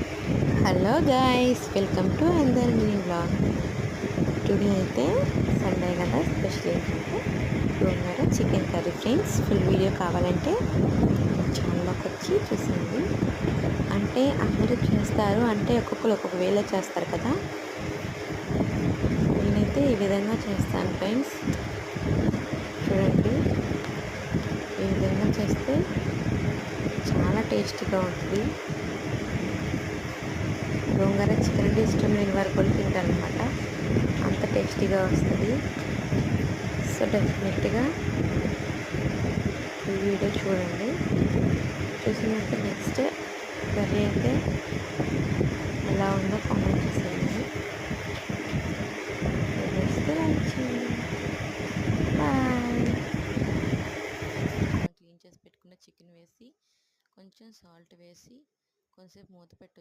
Hello guys, welcome to అందర్ mini vlog. Today అయితే Sunday కదా, స్పెషల్ ఏంటంటే gongura chicken curry friends. Full video కావాలంటే ఛానల్లోకి వచ్చి చూసింది. అంటే అందరూ చేస్తారు, అంటే ఒక్కొక్కరు ఒక్కొక్క వేలో చేస్తారు కదా. నేనైతే ఈ విధంగా చేస్తాను ఫ్రెండ్స్. చూడండి, ఈ విధంగా చేస్తే చాలా టేస్టీగా ఉంటుంది. గోంగూర చికెన్ అంటే ఇష్టం లేని వారు కూడా తింటారనమాట, అంత టేస్టీగా వస్తుంది. సో డెఫినెట్గా ఈ వీడియో చూడండి. చూసినాక నెక్స్ట్ కర్రీ అయితే ఎలా ఉందో కామెంట్ చేసేయండి. లైక్ చేయండి. బాయ్. క్లీన్ చేసి పెట్టుకున్న చికెన్ వేసి కొంచెం సాల్ట్ వేసి కొంచెంసేపు మూత పెట్టి